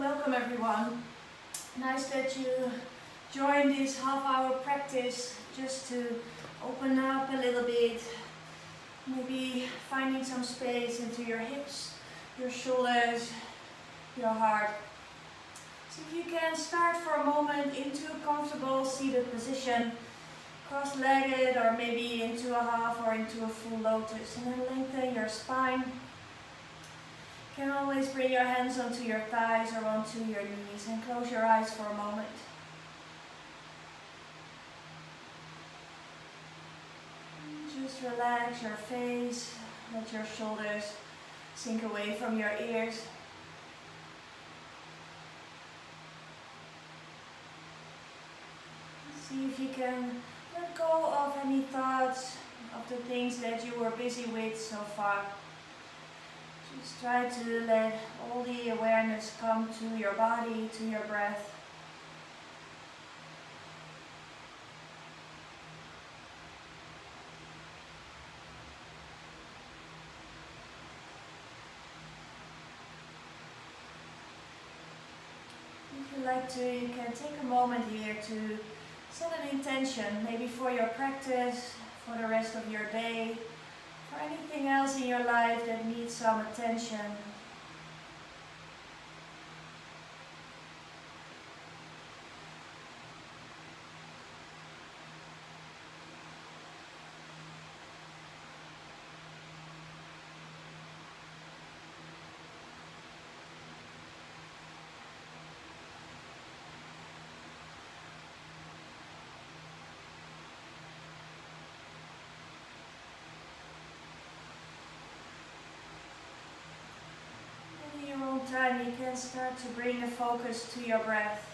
welcome everyone. Nice that you joined this half-hour practice just to open up a little bit. Maybe finding some space into your hips, your shoulders, your heart. So if you can start for a moment into a comfortable seated position, cross-legged or maybe into a half or into a full lotus, and then lengthen your spine. You can always bring your hands onto your thighs or onto your knees and close your eyes for a moment. Just relax your face, let your shoulders sink away from your ears. See if you can let go of any thoughts of the things that you were busy with so far. Just try to let all the awareness come to your body, to your breath. If you like to, you can take a moment here to set an intention, maybe for your practice, for the rest of your day, for anything else in your life that needs some attention. Time you can start to bring the focus to your breath.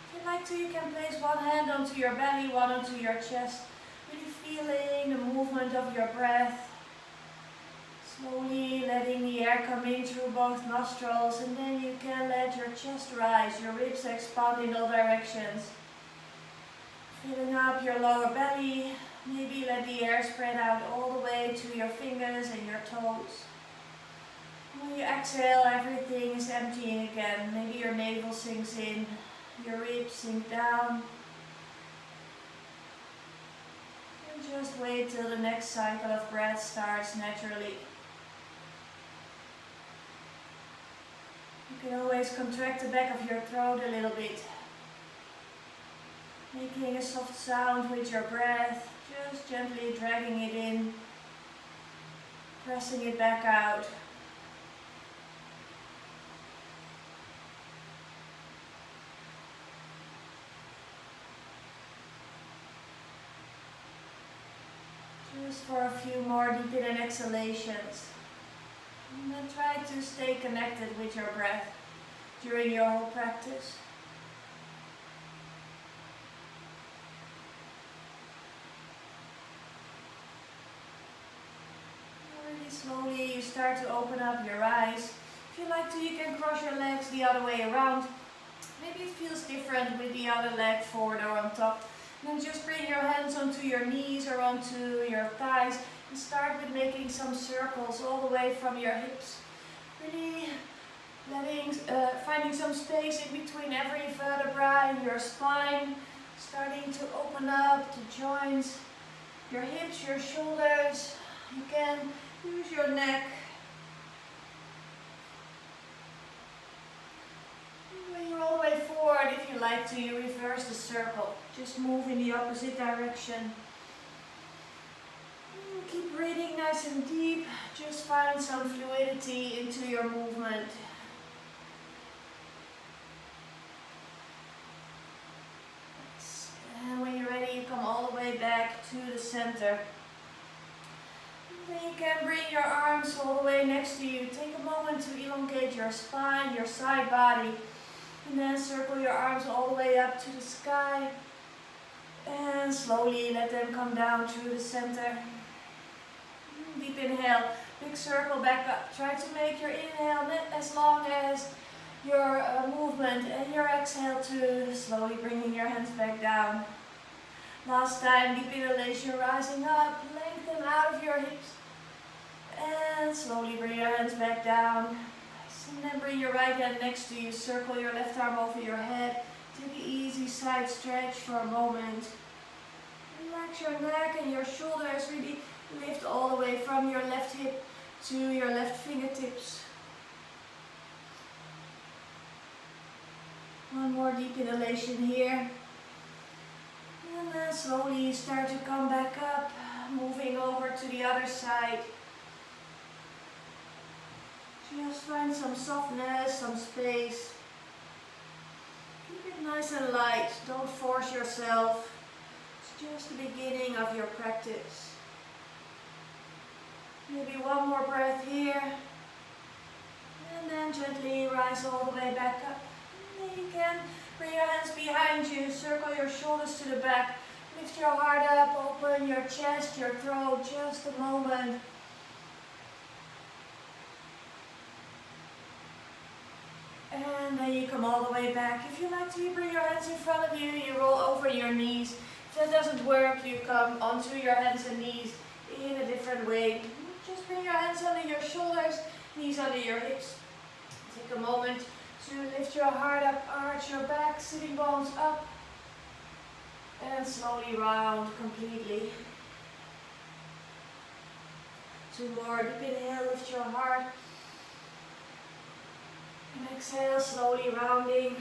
If you'd like to, you can place one hand onto your belly, one onto your chest, really feeling the movement of your breath. Slowly letting the air come in through both nostrils, and then you can let your chest rise, your ribs expand in all directions. Filling up your lower belly, maybe let the air spread out all the way to your fingers and your toes. When you exhale, everything is emptying again. Maybe your navel sinks in, your ribs sink down. And just wait till the next cycle of breath starts naturally. You can always contract the back of your throat a little bit, making a soft sound with your breath, just gently dragging it in, pressing it back out. Just for a few more deep-in exhalations. And then try to stay connected with your breath during your whole practice. Really slowly you start to open up your eyes. If you like to, you can cross your legs the other way around. Maybe it feels different with the other leg forward or on top. Then just bring your hands onto your knees or onto your thighs and start with making some circles all the way from your hips. Really finding some space in between every vertebra in your spine. Starting to open up the joints, your hips, your shoulders. You can use your neck. When you're all the way forward, if you like to, you reverse the circle. Just move in the opposite direction. Keep breathing nice and deep. Just find some fluidity into your movement. And when you're ready, you come all the way back to the center. Then you can bring your arms all the way next to you. Take a moment to elongate your spine, your side body. And then circle your arms all the way up to the sky. And slowly let them come down through the center. Deep inhale, big circle back up. Try to make your inhale as long as your movement, and your exhale too. Slowly bringing your hands back down. Last time, deep inhalation, rising up, lengthen out of your hips. And slowly bring your hands back down. Nice And then bring your right hand next to you, circle your left arm over your head. Take an easy side stretch for a moment. Relax your neck and your shoulders, really lift all the way from your left hip to your left fingertips. One more deep inhalation here. And then slowly start to come back up, moving over to the other side. Just find some softness, some space. Keep it nice and light, don't force yourself. It's just the beginning of your practice. Maybe one more breath here. And then gently rise all the way back up. And then you can bring your hands behind you, circle your shoulders to the back. Lift your heart up, open your chest, your throat, just a moment. And then you come all the way back. If you like to, you bring your hands in front of you, you roll over your knees. If that doesn't work, you come onto your hands and knees in a different way. Just bring your hands under your shoulders, knees under your hips. Take a moment to lift your heart up, arch your back, sitting bones up. And slowly round completely. Two more, deep inhale, lift your heart. And exhale, slowly rounding.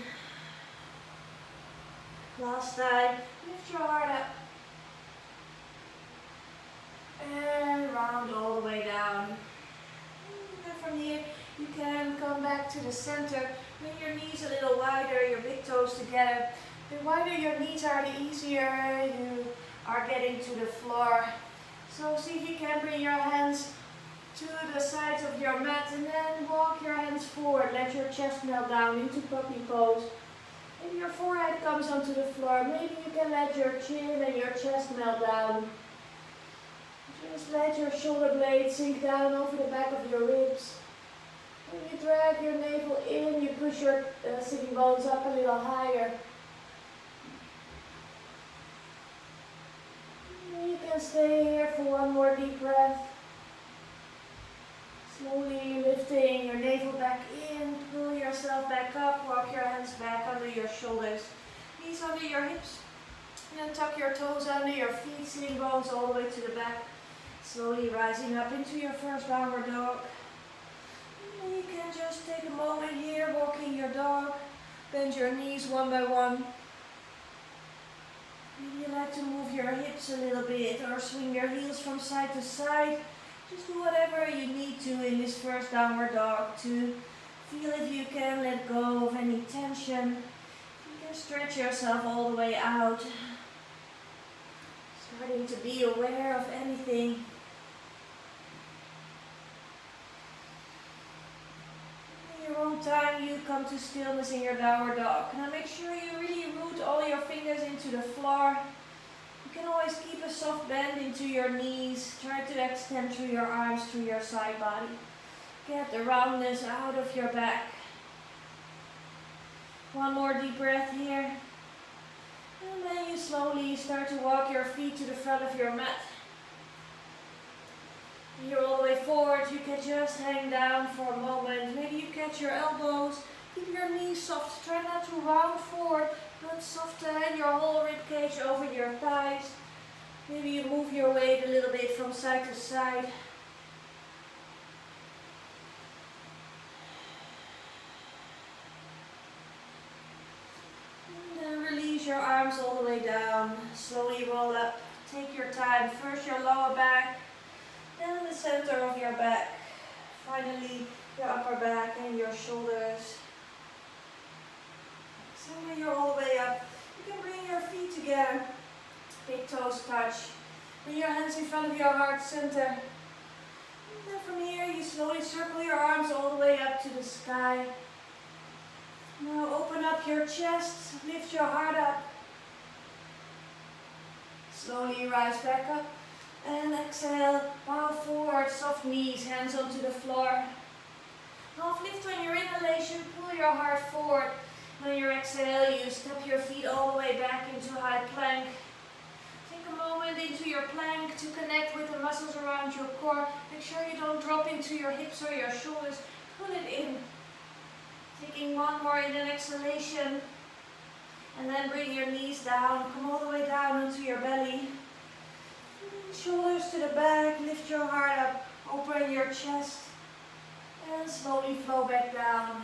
Last time, lift your heart up. And round all the way down. And from here, you can come back to the center. Bring your knees a little wider, your big toes together. The wider your knees are, the easier you are getting to the floor. So see if you can bring your hands to the sides of your mat and then walk your hands forward. Let your chest melt down into puppy pose. Maybe your forehead comes onto the floor. Maybe you can let your chin and your chest melt down. Just let your shoulder blades sink down over the back of your ribs. When you drag your navel in, you push your sitting bones up a little higher. You can stay here for one more deep breath. Slowly lifting your navel back in, pull yourself back up, walk your hands back under your shoulders, knees under your hips, and then tuck your toes under your feet, sitting bones all the way to the back. Slowly rising up into your first downward dog. And you can just take a moment here, walking your dog, bend your knees one by one. Maybe you like to move your hips a little bit or swing your heels from side to side. Just do whatever you need to in this first downward dog to feel if you can let go of any tension. You can stretch yourself all the way out. Starting to be aware of anything. In your own time, you come to stillness in your downward dog. Now make sure you really root all your fingers into the floor. You can always keep a soft bend into your knees. Try to extend through your arms, through your side body. Get the roundness out of your back. One more deep breath here. And then you slowly start to walk your feet to the front of your mat. When you're all the way forward, you can just hang down for a moment. Maybe you catch your elbows. Keep your knees soft. Try not to round forward, but soften your whole rib cage over your thighs. Maybe you move your weight a little bit from side to side. And then release your arms all the way down. Slowly roll up. Take your time. First your lower back, then the center of your back. Finally your upper back and your shoulders. So when you're all the way up, you can bring your feet together. Big toes touch. Bring your hands in front of your heart center. And then from here you slowly circle your arms all the way up to the sky. Now open up your chest, lift your heart up. Slowly rise back up and exhale, bow forward, soft knees, hands onto the floor. Half lift on your inhalation, pull your heart forward. On your exhale, you step your feet all the way back into high plank. Take a moment into your plank to connect with the muscles around your core. Make sure you don't drop into your hips or your shoulders. Pull it in. taking one more in an exhalation. And then bring your knees down, come all the way down into your belly. Shoulders to the back, lift your heart up, open your chest, and slowly flow back down.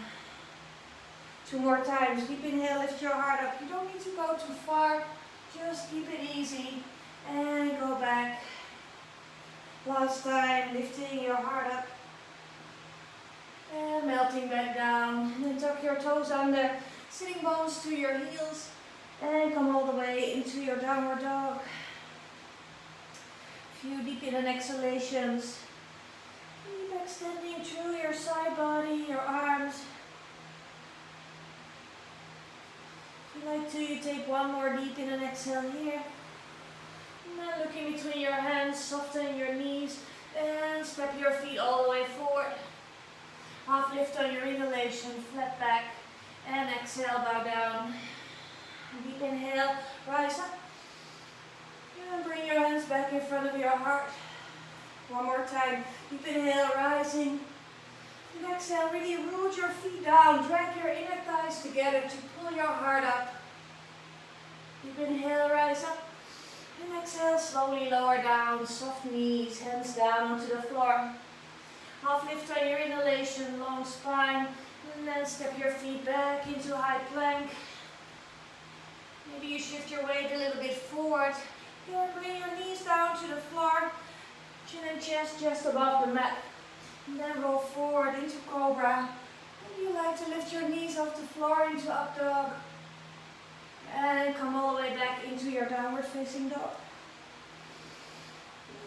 2 more times. Deep inhale, lift your heart up. You don't need to go too far, just keep it easy. And go back. Last time, lifting your heart up. And melting back down. And then tuck your toes under, sitting bones to your heels. And come all the way into your downward dog. Few deep in and exhalations. Keep extending through your side body, your arms. If you like to, you take one more deep in and exhale here. And then look in between your hands, soften your knees, and step your feet all the way forward. Half lift on your inhalation, flat back, and exhale, bow down. Deep inhale, rise up. And bring your hands back in front of your heart. One more time. Deep inhale, rising. And exhale, really root your feet down. Drag your inner thighs together to pull your heart up. Deep inhale, rise up. And exhale, slowly lower down. Soft knees, hands down onto the floor. Half lift on your inhalation, long spine. And then step your feet back into high plank. Maybe you shift your weight a little bit forward. Then bring your knees down to the floor. Chin and chest just above the mat. And then roll forward into cobra. Maybe you like to lift your knees off the floor into up dog. And come all the way back into your downward facing dog.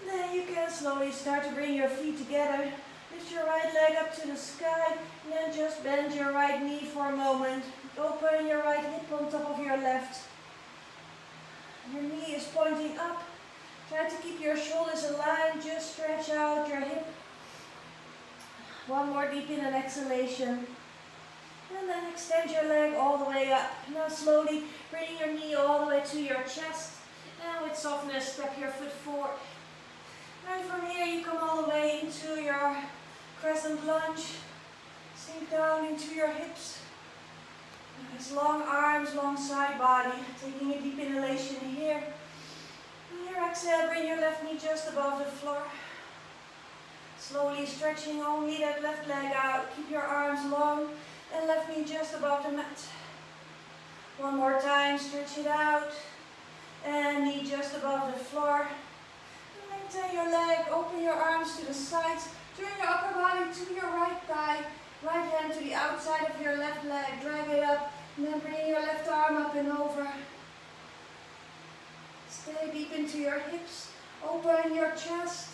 And then you can slowly start to bring your feet together. Lift your right leg up to the sky. And then just bend your right knee for a moment. Open your right hip on top of your left. Your knee is pointing up. Try to keep your shoulders aligned. Just stretch out your hip. One more deep in an exhalation. And then extend your leg all the way up. Now slowly bring your knee all the way to your chest. And with softness, step your foot forward. And from here you come all the way into your Crescent Lunge. Sink down into your hips. Nice long arms, long side body. Taking a deep inhalation here. And your exhale, bring your left knee just above the floor. Slowly stretching only that left leg out. Keep your arms long and left knee just above the mat. One more time, stretch it out. And knee just above the floor. And lengthen your leg, open your arms to the sides. Turn your upper body to your right thigh. Right hand to the outside of your left leg. Drag it up. And then bring your left arm up and over. Stay deep into your hips. Open your chest.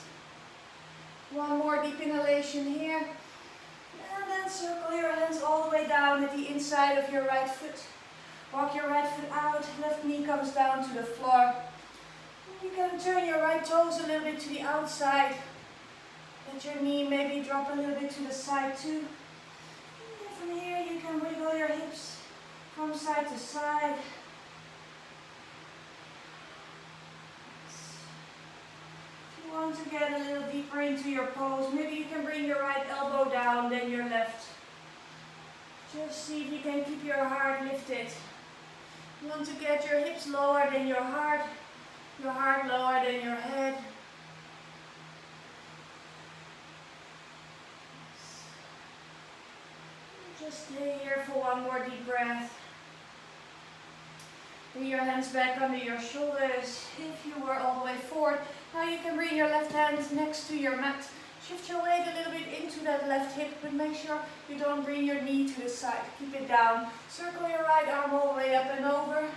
One more deep inhalation here. And then circle your hands all the way down at the inside of your right foot. Walk your right foot out. Left knee comes down to the floor. You can turn your right toes a little bit to the outside. Let your knee maybe drop a little bit to the side too. And from here you can wiggle your hips from side to side. If you want to get a little deeper into your pose, maybe you can bring your right elbow down, then your left. Just see if you can keep your heart lifted. You want to get your hips lower than your heart lower than your head. Just stay here for one more deep breath. Bring your hands back under your shoulders if you were all the way forward. Now you can bring your left hand next to your mat. Shift your weight a little bit into that left hip, but make sure you don't bring your knee to the side. Keep it down. Circle your right arm all the way up and over.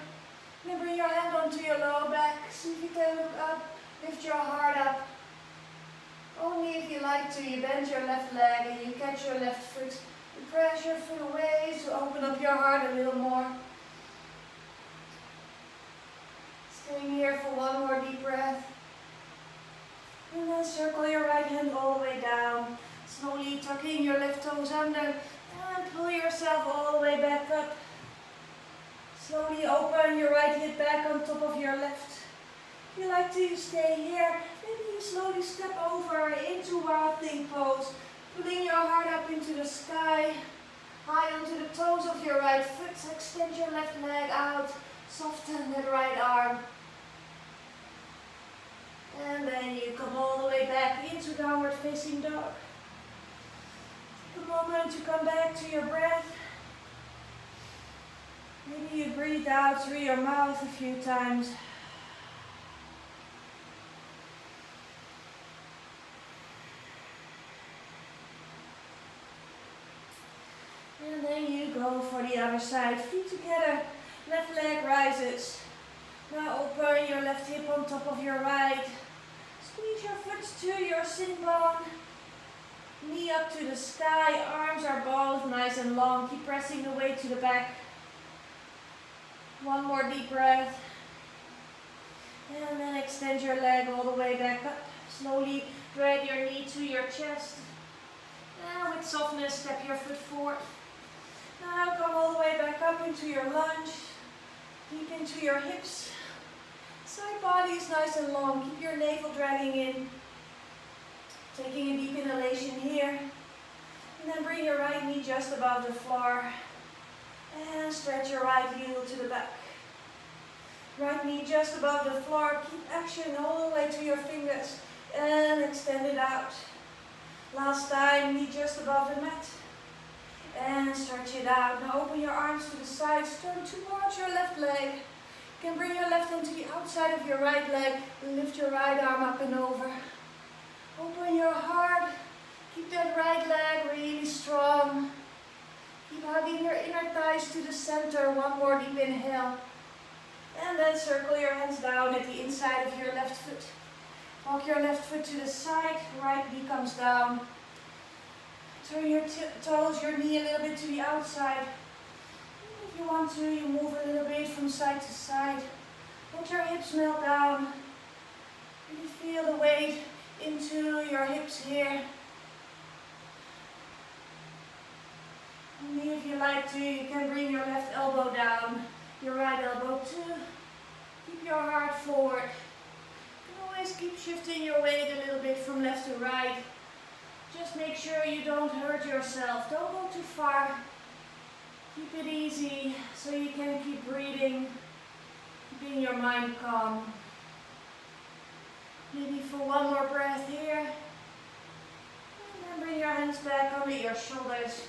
Then bring your hand onto your lower back. See if you can look up. Lift your heart up. Only if you like to, you bend your left leg and you catch your left foot. You press your foot away to open up your heart a little more. Staying here for one more deep breath. And then circle your right hand all the way down. Slowly tucking your left toes under and pull yourself all the way back up. Slowly open your right hip back on top of your left. If you like to, you stay here. Maybe you slowly step over into Wild Thing pose. Pulling your heart up into the sky. High onto the toes of your right foot. Extend your left leg out. Soften that right arm. And then you come all the way back into downward facing dog. Take a moment to come back to your breath. Maybe you breathe out through your mouth a few times. And then you go for the other side. Feet together, left leg rises. Now open your left hip on top of your right. Squeeze your foot to your shin bone. Knee up to the sky, arms are both nice and long. Keep pressing the weight to the back. One more deep breath. And then extend your leg all the way back up. Slowly drag your knee to your chest. And with softness, step your foot forward. Now come all the way back up into your lunge. Deep into your hips. Side body is nice and long. Keep your navel dragging in. Taking a deep inhalation here. And then bring your right knee just above the floor. And stretch your right heel to the back. Right knee just above the floor. Keep action all the way to your fingers. And extend it out. Last time, knee just above the mat. And stretch it out. Now open your arms to the sides. Turn towards your left leg. You can bring your left hand to the outside of your right leg. Lift your right arm up and over. Open your heart. Keep that right leg really strong. Keep hugging your inner thighs to the center. One more deep inhale. And then circle your hands down at the inside of your left foot. Walk your left foot to the side. Right knee comes down. Turn your toes, your knee a little bit to the outside. If you want to, you move a little bit from side to side. Let your hips melt down. Really feel the weight into your hips here. And if you like to, you can bring your left elbow down, your right elbow too. Keep your heart forward. You can always keep shifting your weight a little bit from left to right. Just make sure you don't hurt yourself. Don't go too far. Keep it easy so you can keep breathing, keeping your mind calm. Maybe for one more breath here. And then bring your hands back under your shoulders.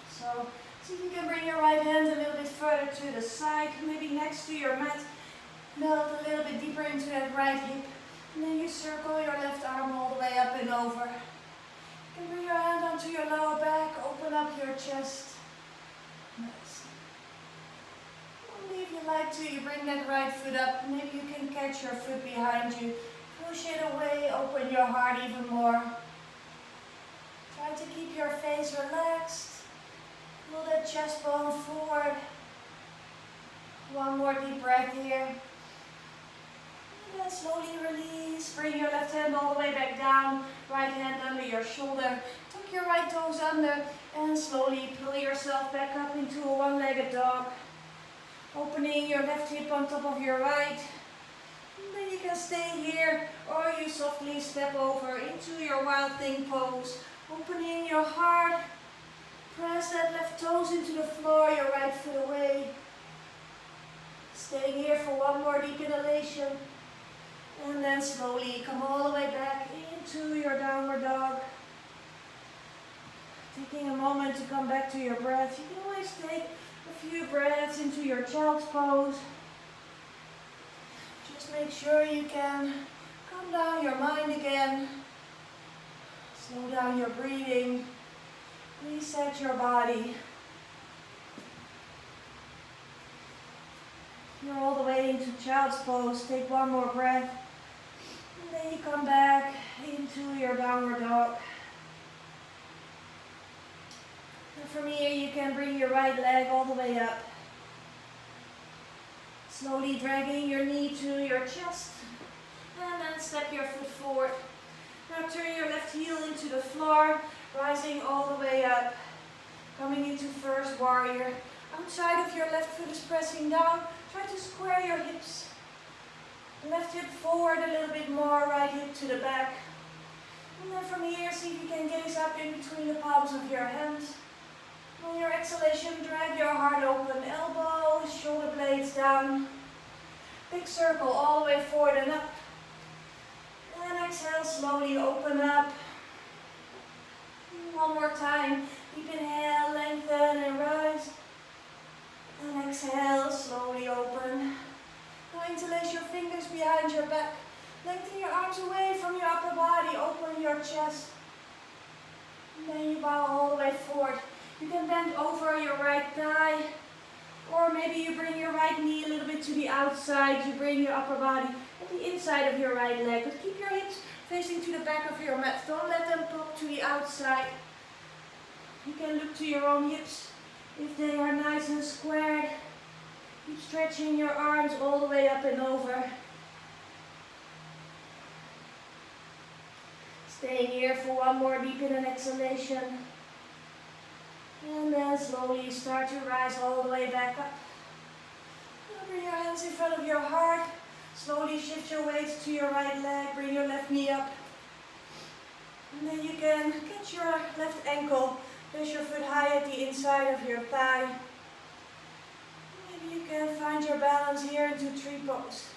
So see if you can bring your right hand a little bit further to the side, maybe next to your mat. Melt a little bit deeper into that right hip. And then you circle your left arm all the way up and over. You can bring your hand onto your lower back, open up your chest. Nice. Only if you like to, you bring that right foot up. Maybe you can catch your foot behind you. Push it away, open your heart even more. Try to keep your face relaxed. Pull that chest bone forward. One more deep breath here. And then slowly release. Bring your left hand all the way back down. Right hand under your shoulder. Tuck your right toes under. And slowly pull yourself back up into a one-legged dog. Opening your left hip on top of your right. And then you can stay here. Or you softly step over into your wild thing pose. Opening your heart. Press that left toes into the floor, your right foot away. Staying here for one more deep inhalation. And then slowly come all the way back into your downward dog. Taking a moment to come back to your breath. You can always take a few breaths into your child's pose. Just make sure you can calm down your mind again. Slow down your breathing. Reset your body. You're all the way into child's pose. Take one more breath. And then you come back into your downward dog. And from here you can bring your right leg all the way up. Slowly dragging your knee to your chest. And then step your foot forward. Now turn your left heel into the floor. Rising all the way up, coming into first warrior. Outside of your left foot is pressing down. Try to square your hips. Left hip forward a little bit more, right hip to the back. And then from here, see if you can gaze up in between the palms of your hands. On your exhalation, drag your heart open, elbows, shoulder blades down. Big circle all the way forward and up. And exhale, slowly open up. One more time. Deep inhale, lengthen and rise. And exhale, slowly open. Now interlace your fingers behind your back. Lengthen your arms away from your upper body. Open your chest. And then you bow all the way forward. You can bend over your right thigh. Or maybe you bring your right knee a little bit to the outside. You bring your upper body at the inside of your right leg. But keep your hips facing to the back of your mat. Don't let them pop to the outside. You can look to your own hips if they are nice and squared. Keep stretching your arms all the way up and over. Staying here for one more deep in an exhalation. And then slowly start to rise all the way back up. Now bring your hands in front of your heart. Slowly shift your weight to your right leg. Bring your left knee up. And then you can catch your left ankle. Place your foot high at the inside of your thigh. Maybe you can find your balance here into tree pose.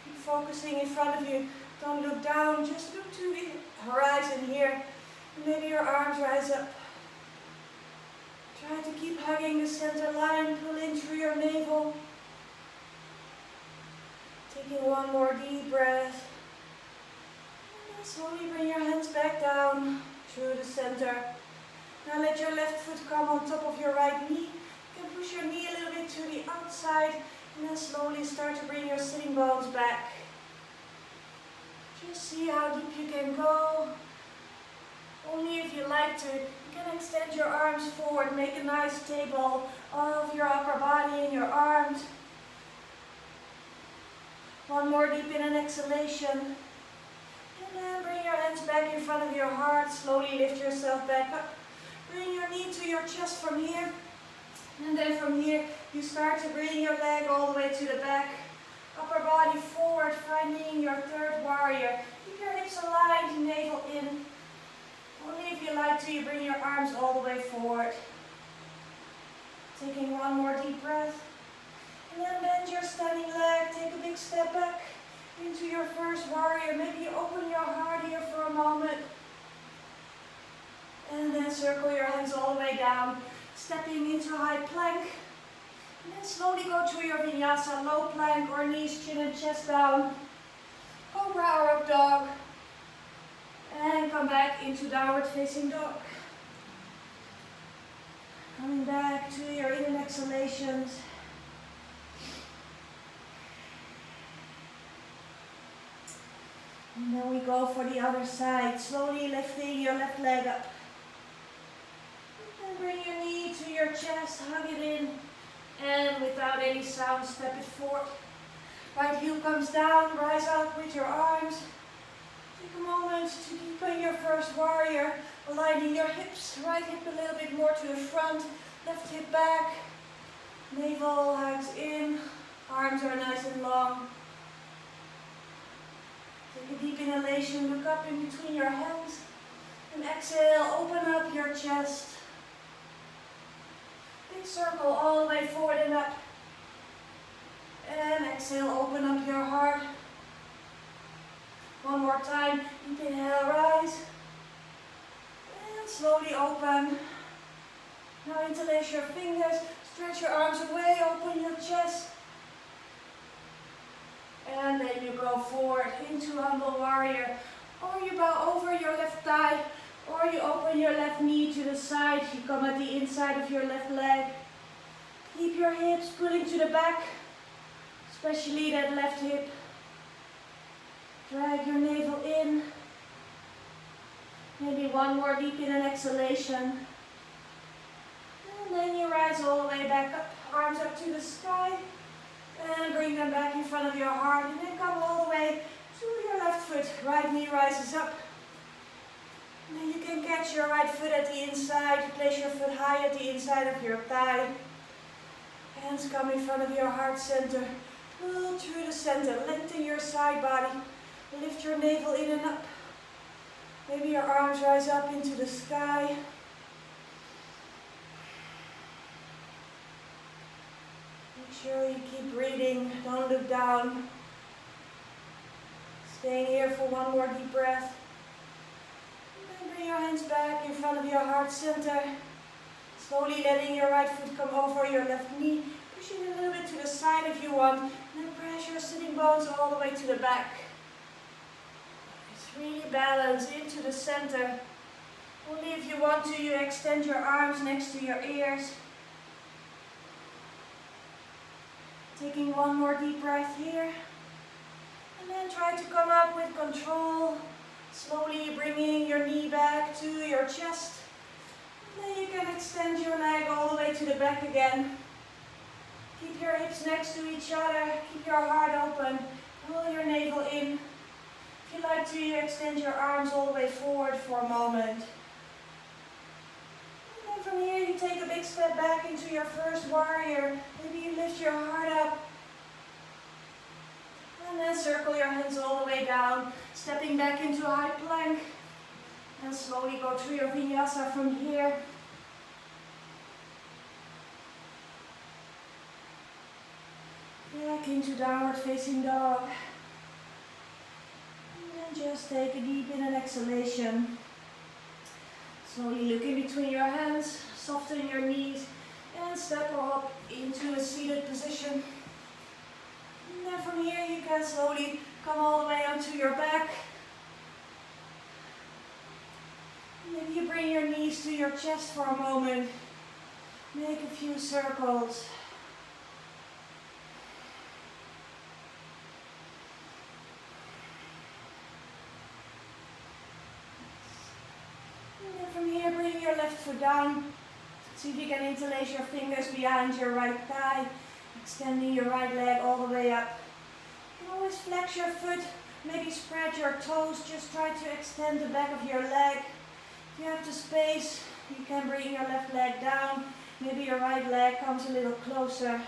Keep focusing in front of you. Don't look down, just look to the horizon here. Maybe your arms rise up. Try to keep hugging the center line. Pull in through your navel. Taking one more deep breath. And then slowly bring your hands back down through the center. Now let your left foot come on top of your right knee. You can push your knee a little bit to the outside. And then slowly start to bring your sitting bones back. Just see how deep you can go. Only if you like to. You can extend your arms forward. Make a nice table of your upper body and your arms. One more deep in an exhalation. And then bring your hands back in front of your heart. Slowly lift yourself back up. Bring your knee to your chest from here. And then from here, you start to bring your leg all the way to the back. Upper body forward, finding your third warrior. Keep your hips aligned, navel in. Only if you like to, you bring your arms all the way forward. Taking one more deep breath. And then bend your standing leg, take a big step back into your first warrior. Maybe you open your heart here for a moment. And then circle your hands all the way down, stepping into high plank. And then slowly go to your vinyasa, low plank or knees, chin and chest down. Cobra or up dog. And come back into downward facing dog. Coming back to your in and exhalations. And then we go for the other side, slowly lifting your left leg up. And bring your knee to your chest, hug it in. And without any sound, step it forward. Right heel comes down, rise up with your arms. Take a moment to deepen your first warrior, aligning your hips. Right hip a little bit more to the front, left hip back. Navel hugs in, arms are nice and long. Take a deep inhalation, look up in between your hands. And exhale, open up your chest. Big circle all the way forward and up. And exhale, open up your heart. One more time, deep inhale, rise. And slowly open. Now interlace your fingers, stretch your arms away, open your chest. And then you go forward into humble warrior. Or you bow over your left thigh. Or you open your left knee to the side. You come at the inside of your left leg. Keep your hips pulling to the back. Especially that left hip. Drag your navel in. Maybe one more deep in an exhalation. And then you rise all the way back up. Arms up to the sky. And bring them back in front of your heart. And then come all the way to your left foot. Right knee rises up. And then you can catch your right foot at the inside. Place your foot high at the inside of your thigh. Hands come in front of your heart center. Pull through the center. Lengthen your side body. Lift your navel in and up. Maybe your arms rise up into the sky. Make sure you keep breathing, don't look down. Staying here for one more deep breath. And then bring your hands back in front of your heart center. Slowly letting your right foot come over your left knee. Pushing it a little bit to the side if you want. And then press your sitting bones all the way to the back. Just really balance into the center. Only if you want to, you extend your arms next to your ears. Taking one more deep breath here. And then try to come up with control. Slowly bringing your knee back to your chest. And then you can extend your leg all the way to the back again. Keep your hips next to each other. Keep your heart open. Pull your navel in. If you like to, you extend your arms all the way forward for a moment. And then from here you take a big step back into your first warrior. Maybe you lift your heart up. And then circle your hands all the way down. Stepping back into a high plank. And slowly go through your vinyasa from here. Back into downward facing dog. And then just take a deep in and exhalation. Slowly look in between your hands, soften your knees, and step up into a seated position. And then from here you can slowly come all the way onto your back. Maybe you bring your knees to your chest for a moment. Make a few circles. Bring your left foot down. See if you can interlace your fingers behind your right thigh, extending your right leg all the way up. You can always flex your foot, maybe spread your toes, just try to extend the back of your leg. If you have the space, you can bring your left leg down, maybe your right leg comes a little closer.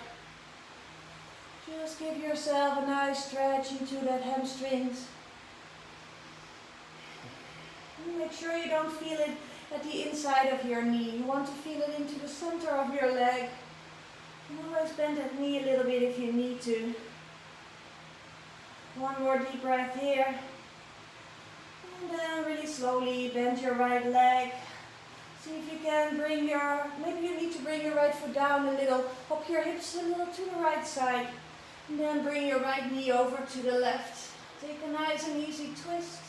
Just give yourself a nice stretch into that hamstrings. And make sure you don't feel it at the inside of your knee. You want to feel it into the center of your leg. You can always bend that knee a little bit if you need to. One more deep breath here. And then really slowly bend your right leg. See if you can bring maybe you need to bring your right foot down a little. Hop your hips a little to the right side. And then bring your right knee over to the left. Take a nice and easy twist.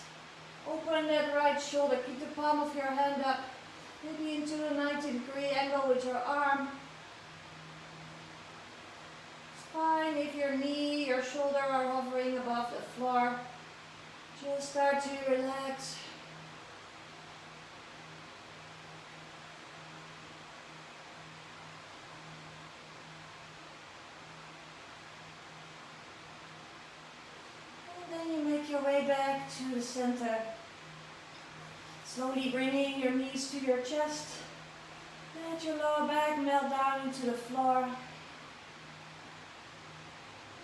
Open that right shoulder, keep the palm of your hand up, maybe into a 90-degree angle with your arm. It's fine if your knee, your shoulder are hovering above the floor. Just start to relax. Your way back to the center. Slowly bringing your knees to your chest. Let your lower back melt down into the floor.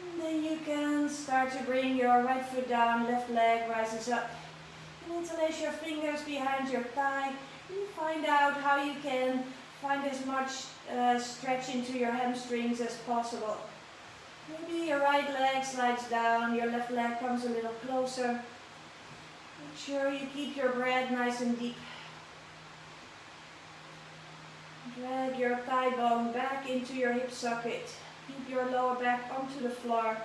And then you can start to bring your right foot down, left leg rises up. And interlace your fingers behind your thigh. You find out how you can find as much stretch into your hamstrings as possible. Maybe your right leg slides down, your left leg comes a little closer. Make sure you keep your breath nice and deep. Drag your thigh bone back into your hip socket. Keep your lower back onto the floor.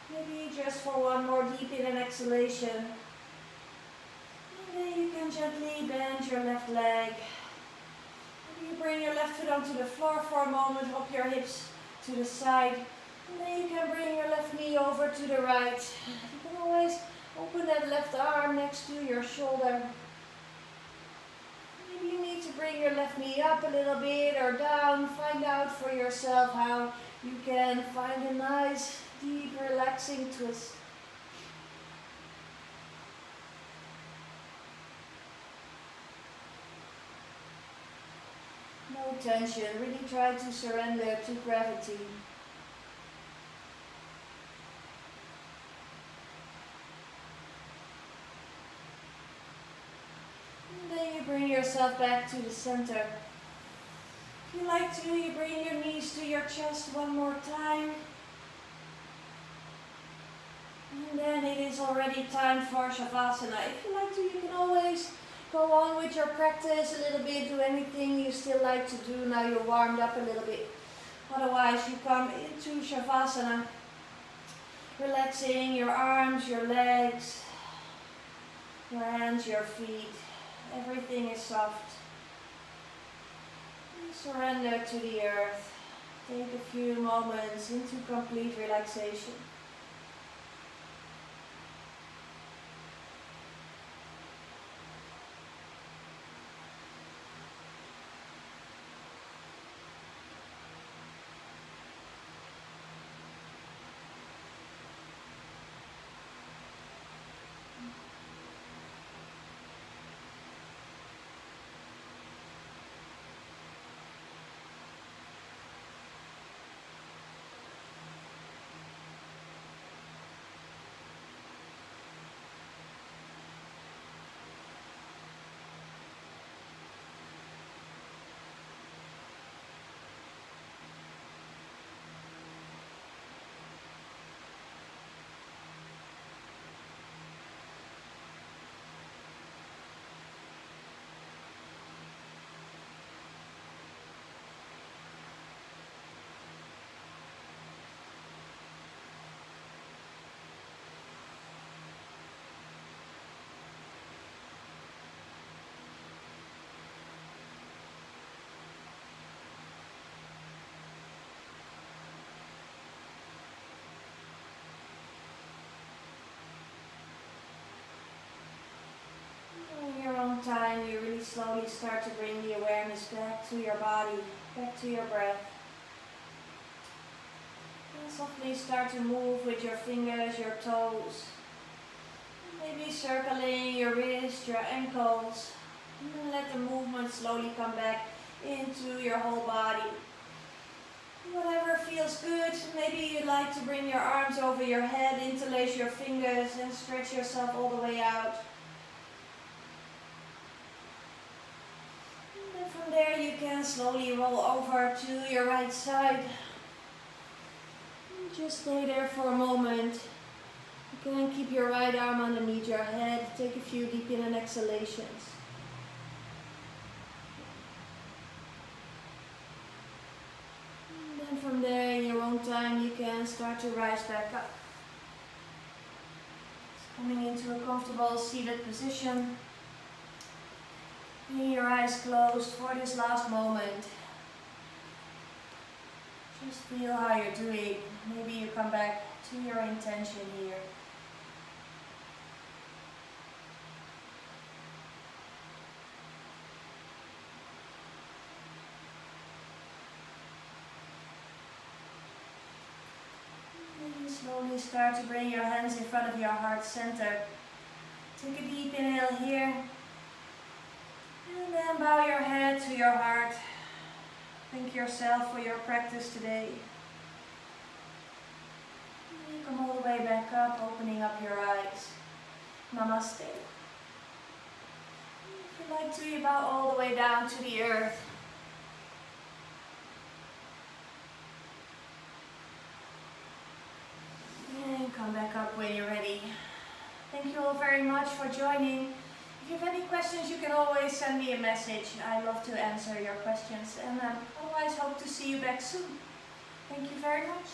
Maybe just for one more deep in and exhalation. And then you can gently bend your left leg. You bring your left foot onto the floor for a moment, hop your hips to the side, and then you can bring your left knee over to the right. You can always open that left arm next to your shoulder. Maybe you need to bring your left knee up a little bit or down. Find out for yourself how you can find a nice, deep, relaxing twist. No tension, really try to surrender to gravity. And then you bring yourself back to the center. If you like to, you bring your knees to your chest one more time. And then it is already time for Savasana. If you like to, you can always go on with your practice a little bit, do anything you still like to do. Now you're warmed up a little bit. Otherwise, you come into Savasana, relaxing your arms, your legs, your hands, your feet. Everything is soft. Surrender to the earth. Take a few moments into complete relaxation. In your own time, you really slowly start to bring the awareness back to your body, back to your breath. And softly start to move with your fingers, your toes. Maybe circling your wrists, your ankles. And then let the movement slowly come back into your whole body. Whatever feels good. Maybe you'd like to bring your arms over your head, interlace your fingers and stretch yourself all the way out. From there you can slowly roll over to your right side. Just stay there for a moment. You can keep your right arm underneath your head. Take a few deep in and exhalations. And then from there, in your own time, you can start to rise back up. Coming into a comfortable seated position. Keeping your eyes closed for this last moment. Just feel how you're doing. Maybe you come back to your intention here. And you slowly start to bring your hands in front of your heart center. Take a deep inhale here. And then bow your head to your heart. Thank yourself for your practice today. And you come all the way back up, opening up your eyes. Namaste. If you like to, you bow all the way down to the earth. And come back up when you're ready. Thank you all very much for joining. If you have any questions, you can always send me a message. I love to answer your questions. And otherwise, hope to see you back soon. Thank you very much.